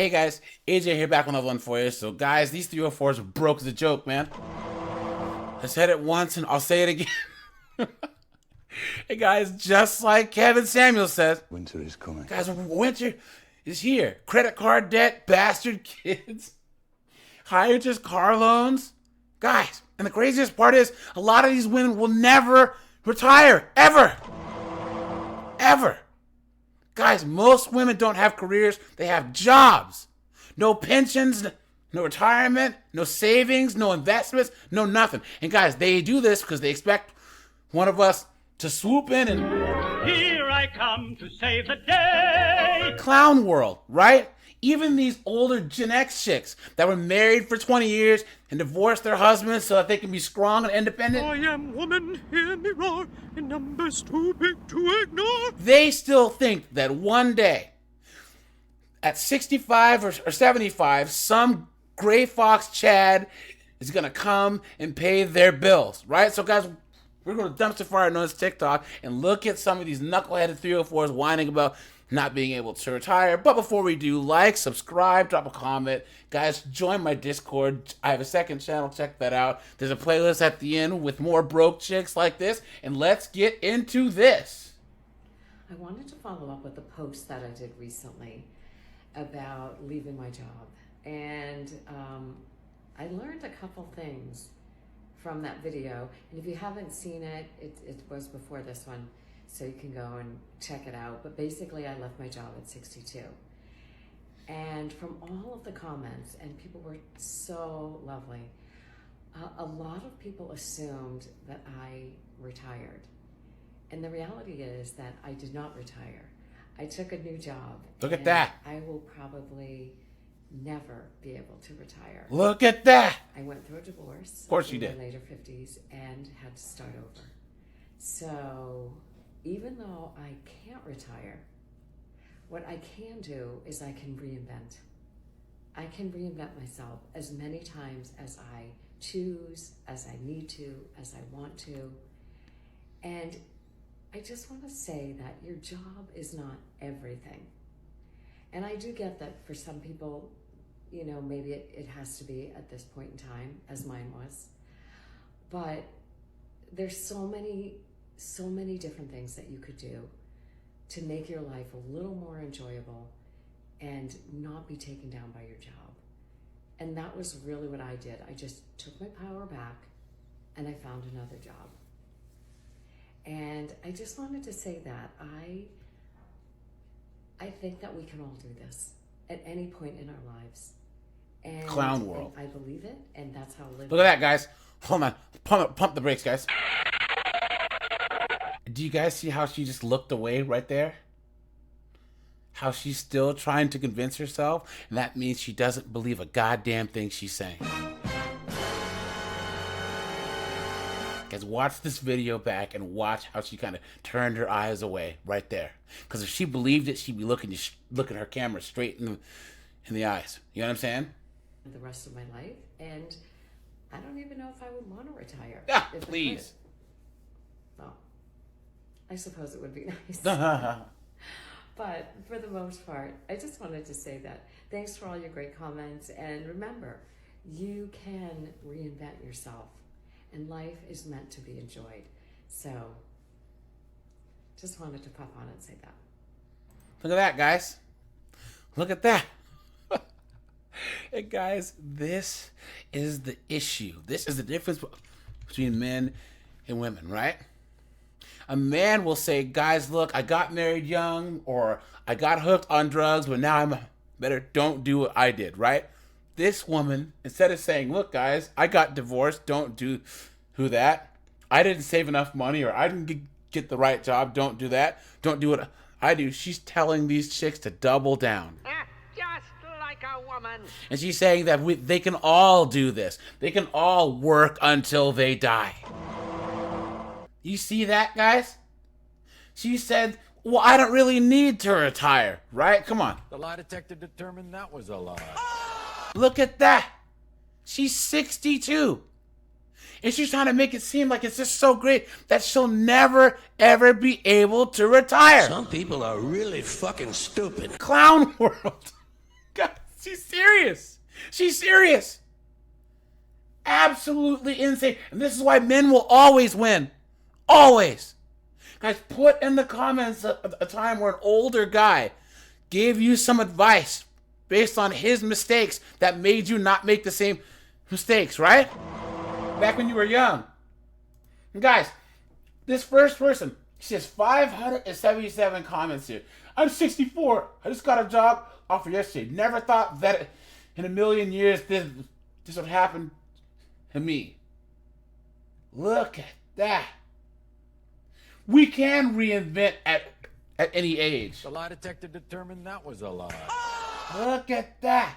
Hey guys, AJ here back on another one for you. So guys, these 304s are broke as a joke, man. I said it once and I'll say it again. Hey guys, just like Kevin Samuel says, Winter is coming. guys, winter is here. Credit card debt, bastard kids, higher just car loans. Guys, and the craziest part is a lot of these women will never retire, ever. Ever. Guys, most women don't have careers, they have jobs. No pensions, no retirement, no savings, no investments, no nothing. And guys, they do this because they expect one of us to swoop in and Here I come to save the day. clown world, right? Even these older Gen X chicks that were married for 20 years and divorced their husbands so that they can be strong and independent, I am woman, hear me roar, in numbers too big to ignore. they still think that one day, at 65 or 75, some gray fox Chad is gonna come and pay their bills, right? So guys, we're gonna dumpster fire on this TikTok and look at some of these knuckleheaded 304s whining about not being able to retire. But before we do, like, subscribe, drop a comment. Guys, join my Discord. I have a second channel, check that out. There's a playlist at the end with more broke chicks like this. And let's get into this. I wanted to follow up with a post that I did recently about leaving my job. And I learned a couple things from that video. And if you haven't seen it, it was before this one, so you can go and check it out. But basically, I left my job at 62. And from all of the comments, and people were so lovely, a lot of people assumed that I retired. And the reality is that I did not retire. I took a new job. Look at that. I will probably never be able to retire. Look at that. I went through a divorce. Of course you in did. my later 50s and had to start over. So even though I can't retire, what I can do is I can reinvent. I can reinvent myself as many times as I choose, as I need to, as I want to. And I just want to say that your job is not everything. And I do get that for some people, you know, maybe it has to be at this point in time, as mine was. But there's so many different things that you could do to make your life a little more enjoyable and not be taken down by your job. And that was really what I did. I just took my power back and I found another job. And I just wanted to say that I think that we can all do this at any point in our lives. And Clown world. and I believe it, and that's how I live. Look at that, guys. Hold on. Pump the brakes, guys. Do you guys see how she just looked away right there? How she's still trying to convince herself, and that means she doesn't believe a goddamn thing she's saying. Guys, watch this video back and watch how she kind of turned her eyes away right there. Because if she believed it, she'd be looking her camera straight in the eyes. You know what I'm saying? The rest of my life, and I don't even know if I would want to retire. Ah, if I please. could. Well, I suppose it would be nice. But for the most part, I just wanted to say that. Thanks for all your great comments. And remember, you can reinvent yourself. And life is meant to be enjoyed. So, just wanted to pop on and say that. Look at that, guys. Look at that. And guys, this is the issue. This is the difference between men and women, right? A man will say, guys, look, I got married young, or I got hooked on drugs, but now I'm better. Don't do what I did, right? This woman, instead of saying, look, guys, I got divorced, don't do that. I didn't save enough money, or I didn't get the right job, don't do that. Don't do what I do. She's telling these chicks to double down. Just like a woman. And she's saying that they can all do this. They can all work until they die. You see that, guys? She said, well, I don't really need to retire, right? Come on. The lie detector determined that was a lie. Look at that. She's 62. And she's trying to make it seem like it's just so great that she'll never, ever be able to retire. Some people are really fucking stupid. Clown world. Guys, She's serious. She's serious. Absolutely insane. And this is why men will always win. Always. Guys, put in the comments a time where an older guy gave you some advice based on his mistakes that made you not make the same mistakes, right? Back when you were young. And guys, this first person, she has 577 comments here. I'm 64. I just got a job offer yesterday. Never thought that in a million years this would happen to me. Look at that. We can reinvent at any age. The lie detector determined that was a lie. Look at that.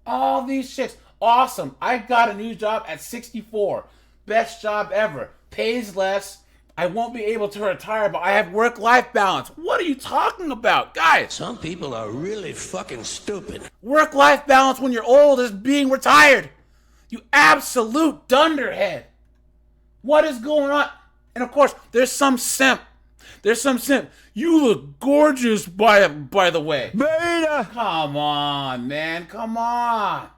All these chicks. Awesome. I got a new job at 64. Best job ever. Pays less. I won't be able to retire, but I have work-life balance. What are you talking about, guys? Some people are really fucking stupid. Work-life balance when you're old is being retired. You absolute dunderhead. What is going on? And of course, there's some simp. You look gorgeous, by the way. Beta! Come on, man. Come on.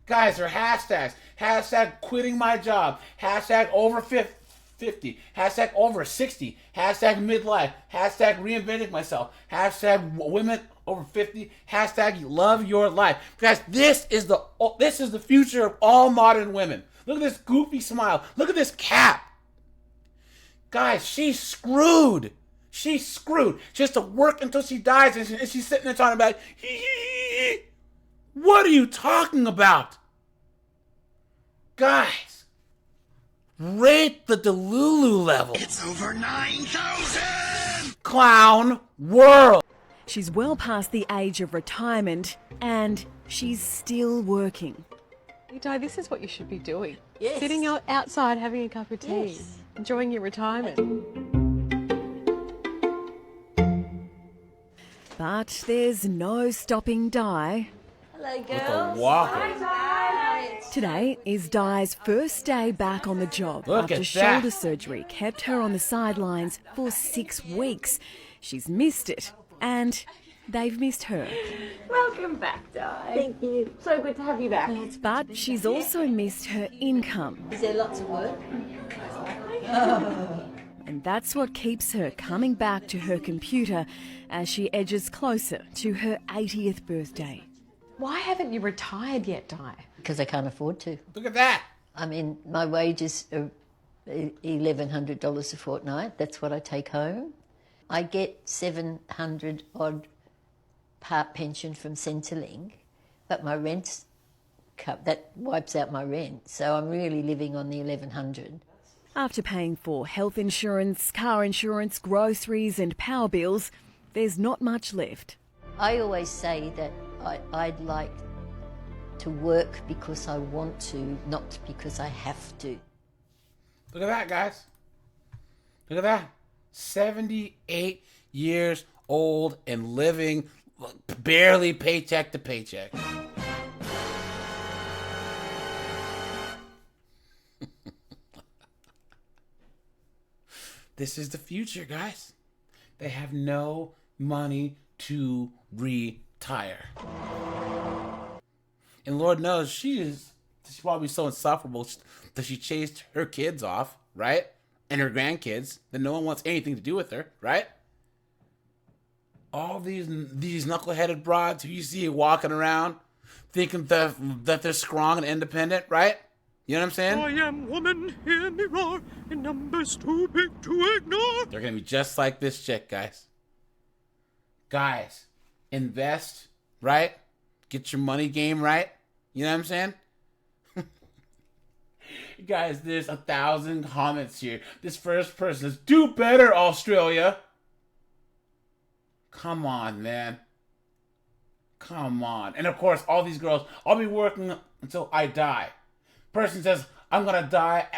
Guys, there are hashtags. Hashtag quitting my job. Hashtag over 50. Hashtag over 60. Hashtag midlife. Hashtag reinventing myself. Hashtag women over 50. Hashtag love your life. Guys, this is the future of all modern women. Look at this goofy smile. Look at this cap. Guys, she's screwed. She's screwed. She has to work until she dies, and she's sitting there talking about, what are you talking about? Guys, rate the Delulu level. It's over 9,000! Clown world. She's well past the age of retirement and she's still working. Di, this is what you should be doing. Yes. Sitting outside having a cup of tea, Yes. enjoying your retirement. But there's no stopping Di. Hello, With a girls. walker. Today is Di's first day back on the job Look after at that. shoulder surgery kept her on the sidelines for 6 weeks. She's missed it and they've missed her. Welcome back, Di. Thank you. So good to have you back. But she's also missed her income. Is there lots of work? And that's what keeps her coming back to her computer as she edges closer to her 80th birthday. Why haven't you retired yet, Di? Because I can't afford to. Look at that. I mean, my wages are $1,100 a fortnight. That's what I take home. I get 700 odd part pension from Centrelink, but my rent's cut. That wipes out my rent. So I'm really living on the 1,100. After paying for health insurance, car insurance, groceries and power bills, there's not much left. I always say that I'd like to work because I want to, not because I have to. Look at that, guys. Look at that. 78 years old and living barely paycheck to paycheck. This is the future, guys. They have no money to retire. And Lord knows she's probably so insufferable that she chased her kids off, right? And her grandkids, that no one wants anything to do with her, right? All these knuckleheaded broads who you see walking around thinking that they're strong and independent, right? You know what I'm saying? I am woman, hear me roar, in numbers too big to ignore. They're going to be just like this chick, guys. Guys, invest, right? Get your money game right. You know what I'm saying? Guys, there's 1,000 comments here. This first person is, do better, Australia. Come on, man. Come on. And of course, all these girls, I'll be working until I die. Person says, I'm going to die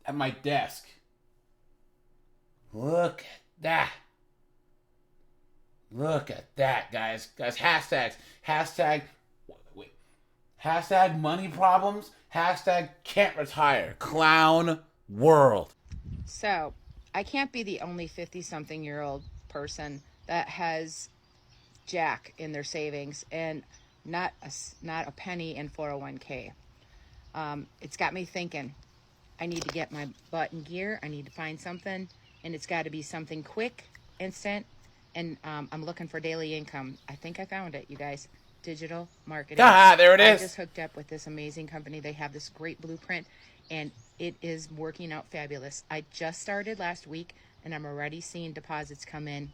at my desk. Look at that. Look at that, guys. Guys, hashtags. Hashtag money problems. Hashtag can't retire. Clown world. So, I can't be the only 50-something-year-old person that has jack in their savings and not a penny in 401k. It's got me thinking, I need to get my butt in gear. I need to find something, and it's got to be something quick, instant, and I'm looking for daily income. I think I found it, you guys. Digital marketing. Ah, there it I is. just hooked up with this amazing company. They have this great blueprint, and it is working out fabulous. I just started last week, and I'm already seeing deposits come in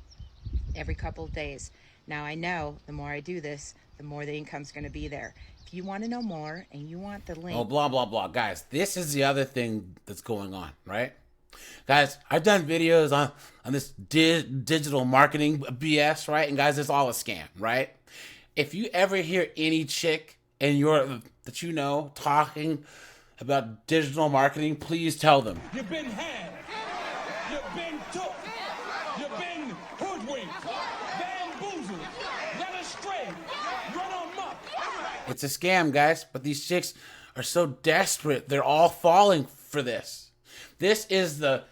every couple of days. Now I know the more I do this, the more the income's going to be there. If you want to know more and you want the link. Oh, blah, blah, blah. Guys, this is the other thing that's going on, right? Guys, I've done videos on this digital marketing BS, right? And guys, it's all a scam, right? If you ever hear any chick that you know talking about digital marketing, please tell them. You've been had. You've been took. You've been hoodwinked. Bamboozled. Led astray. Run amok. It's a scam, guys, but these chicks are so desperate. They're all falling for this. This is the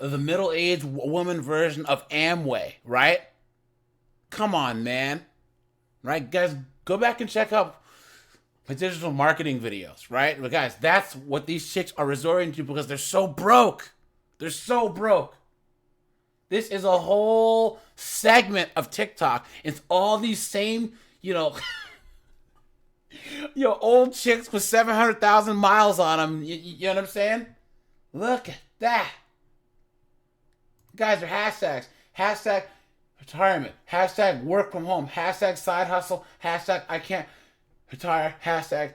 middle-aged woman version of Amway, right? Come on, man. Right, guys, go back and check out my digital marketing videos, right? But guys, that's what these chicks are resorting to because they're so broke. They're so broke. This is a whole segment of TikTok. It's all these same, old chicks with 700,000 miles on them. You know what I'm saying? Look at that. Guys are hashtags. Hashtag retirement. Hashtag work from home. Hashtag side hustle. Hashtag I can't retire. Hashtag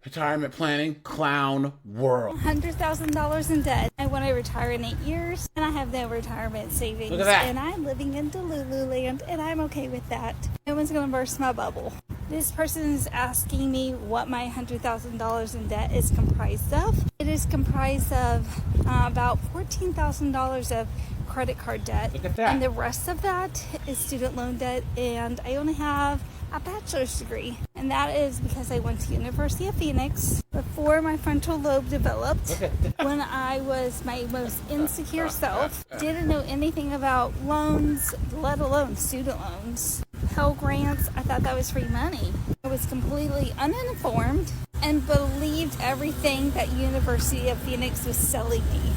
retirement planning. Clown world. $100,000 in debt. I want to retire in 8 years, and I have no retirement savings. Look at that. And I'm living in Delulu land, and I'm okay with that. No one's going to burst my bubble. This person is asking me what my $100,000 in debt is comprised of. It is comprised of about $14,000 of credit card debt. Look at that. And the rest of that is student loan debt, and I only have a bachelor's degree. And that is because I went to University of Phoenix before my frontal lobe developed. When I was my most insecure self, didn't know anything about loans, let alone student loans. Pell Grants, I thought that was free money. I was completely uninformed and believed everything that University of Phoenix was selling me.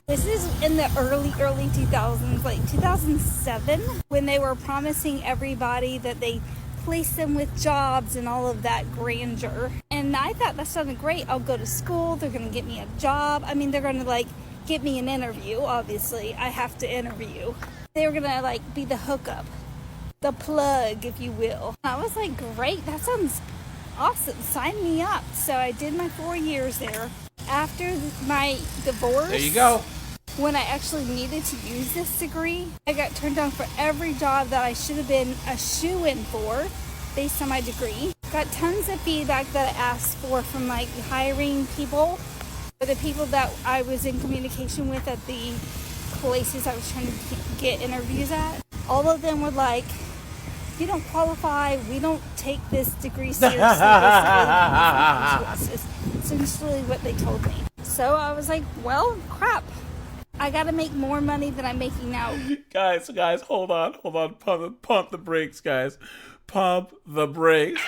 This is in the early 2000s, like 2007, when they were promising everybody that they placed them with jobs and all of that grandeur. And I thought that sounded great. I'll go to school, they're going to get me a job. I mean, they're going to get me an interview, obviously. I have to interview. They were going to be the hookup, the plug, if you will. I was like, great, that sounds awesome. Sign me up. So I did my 4 years there. After my divorce, There you go. when I actually needed to use this degree, I got turned down for every job that I should have been a shoo-in for based on my degree. Got tons of feedback that I asked for from hiring people, or the people that I was in communication with at the places I was trying to get interviews at. All of them were like, you don't qualify, we don't take this degree seriously. This is essentially what they told me. So I was like, well, crap. I gotta make more money than I'm making now. Guys, hold on. Pump the brakes, guys. Pump the brakes.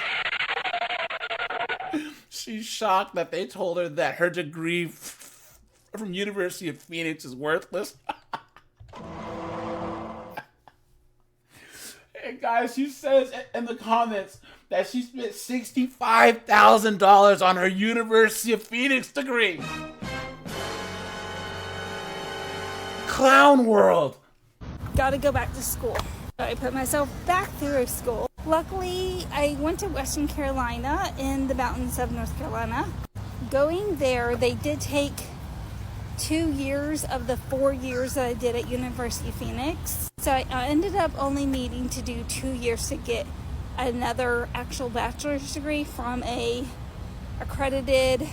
She's shocked that they told her that her degree from University of Phoenix is worthless. And guys, she says in the comments that she spent $65,000 on her University of Phoenix degree. Clown world. Gotta go back to school. I put myself back through school. Luckily, I went to Western Carolina in the mountains of North Carolina. Going there, they did take 2 years of the 4 years that I did at University of Phoenix. So I ended up only needing to do 2 years to get another actual bachelor's degree from a accredited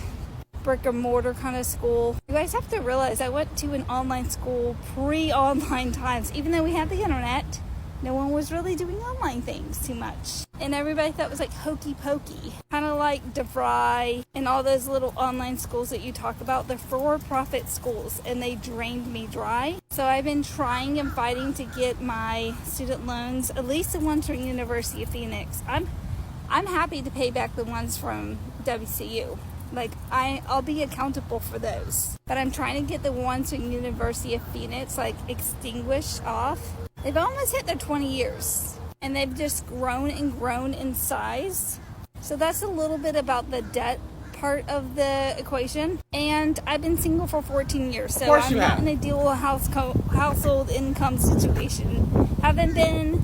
brick and mortar kind of school. You guys have to realize I went to an online school pre-online times. Even though we had the internet, no one was really doing online things too much. And everybody thought it was like hokey pokey. Kind of like DeVry and all those little online schools that you talk about. They're for-profit schools and they drained me dry. So I've been trying and fighting to get my student loans, at least the ones from University of Phoenix. I'm happy to pay back the ones from WCU. Like, I'll be accountable for those. But I'm trying to get the ones from University of Phoenix, like, extinguished off. They've almost hit their 20 years. And they've just grown and grown in size. So that's a little bit about the debt part of the equation. And I've been single for 14 years. So I'm not in a dual household income situation. Haven't been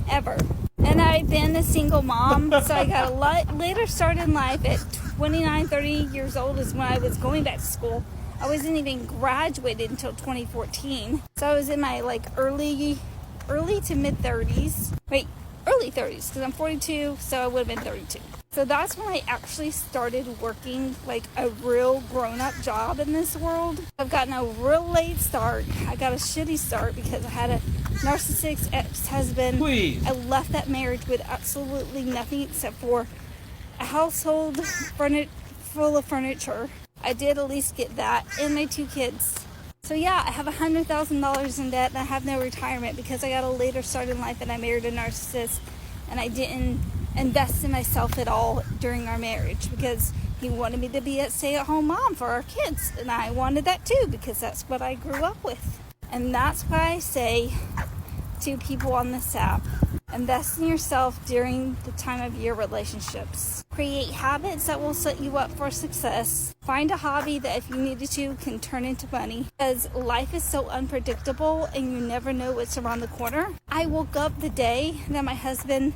ever. And I've been a single mom, so I got a later start in life. At 29, 30 years old is when I was going back to school. I wasn't even graduated until 2014. So I was in my like early to mid 30s. Wait, early 30s, because I'm 42, so I would have been 32. So that's when I actually started working like a real grown-up job in this world. I've gotten a real late start. I got a shitty start because I had a narcissistic ex-husband. I left that marriage with absolutely nothing except for a household full of furniture. I did at least get that and my 2 kids. So yeah, I have $100,000 in debt and I have no retirement because I got a later start in life and I married a narcissist and I didn't invest in myself at all during our marriage because he wanted me to be a stay-at-home mom for our kids and I wanted that too because that's what I grew up with. And that's why I say to people on this app, invest in yourself during the time of your relationships. Create habits that will set you up for success. Find a hobby that if you needed to can turn into money. Because life is so unpredictable and you never know what's around the corner. I woke up the day that my husband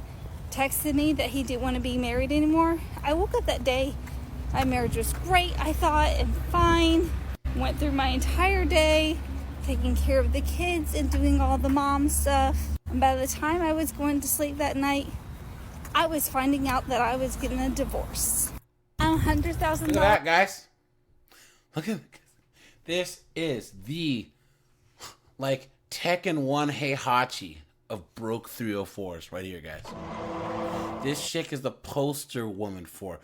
texted me that he didn't want to be married anymore. I woke up that day. My marriage was great, I thought, and fine. Went through my entire day taking care of the kids and doing all the mom stuff. And by the time I was going to sleep that night, I was finding out that I was getting a divorce. I'm $100,000. Look at that, guys. Look at this. Is the like Tekken 1 Heihachi of broke 304s right here, guys. This chick is the poster woman for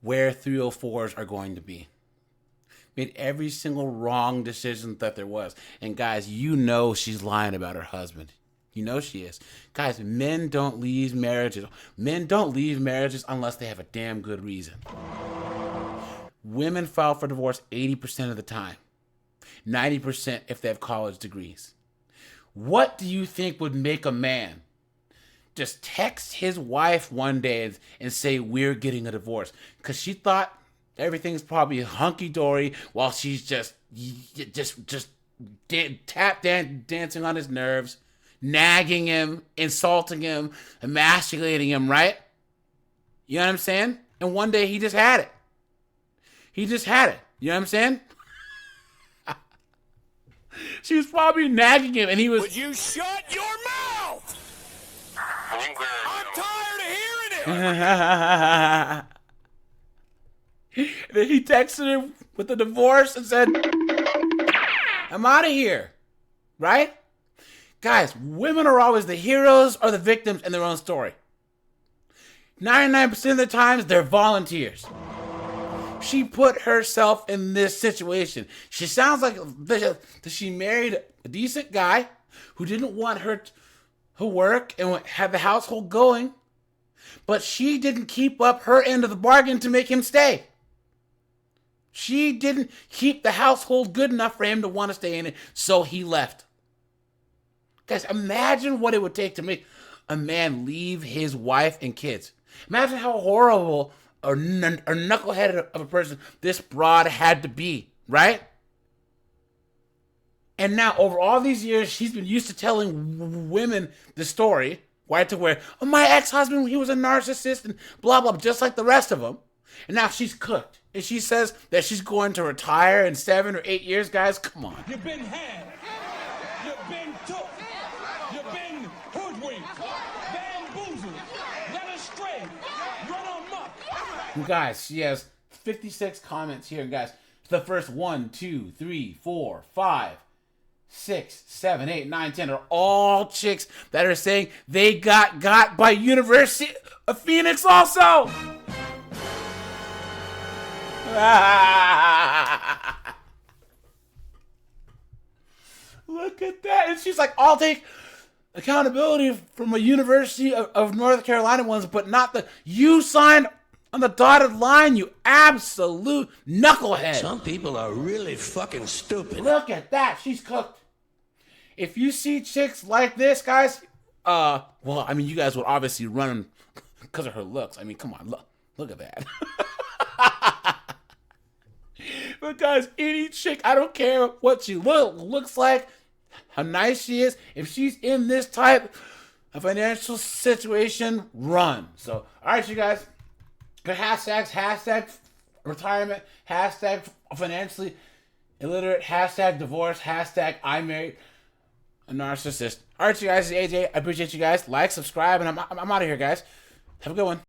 where 304s are going to be. Made every single wrong decision that there was. And guys, you know she's lying about her husband. You know she is. Guys, men don't leave marriages. Men don't leave marriages unless they have a damn good reason. Women file for divorce 80% of the time. 90% if they have college degrees. What do you think would make a man just text his wife one day and say, we're getting a divorce? Because she thought everything's probably hunky-dory while she's just dancing on his nerves, nagging him, insulting him, emasculating him, right? You know what I'm saying? And one day he just had it. He just had it. You know what I'm saying? She was probably nagging him and he was... Would you shut your mouth? I'm tired of hearing it. Then he texted her with the divorce and said, I'm out of here. Right? Guys, women are always the heroes or the victims in their own story. 99% of the times, they're volunteers. She put herself in this situation. She sounds like that she married a decent guy who didn't want her to work and have the household going, but she didn't keep up her end of the bargain to make him stay. She didn't keep the household good enough for him to want to stay in it, so he left. Guys, imagine what it would take to make a man leave his wife and kids. Imagine how horrible or knuckleheaded of a person this broad had to be, right? And now, over all these years, she's been used to telling women the story, right? To where, oh, my ex-husband, he was a narcissist and blah, blah, just like the rest of them. And now she's cooked. And she says that she's going to retire in 7 or 8 years. Guys, come on. You've been had. You've been took. You've been hoodwinked. Bamboozled. Led astray. Run amok. Guys, she has 56 comments here, guys. The first 1, 2, 3, 4, 5, 6, 7, 8, 9, 10 are all chicks that are saying they got by University of Phoenix also. Look at that. And she's like, I'll take accountability from a University of North Carolina ones, but not the you signed on the dotted line, you absolute knucklehead. Some people are really fucking stupid. Look at that. She's cooked. If you see chicks like this, guys, well, I mean, you guys would obviously run because of her looks. I mean, come on, look at that. But guys, any chick, I don't care what she looks like, how nice she is, if she's in this type of financial situation, run. So, all right, you guys, good hashtags, hashtag retirement, hashtag financially illiterate, hashtag divorce, hashtag I married a narcissist. All right, you guys, it's AJ. I appreciate you guys. Like, subscribe, and I'm out of here, guys. Have a good one.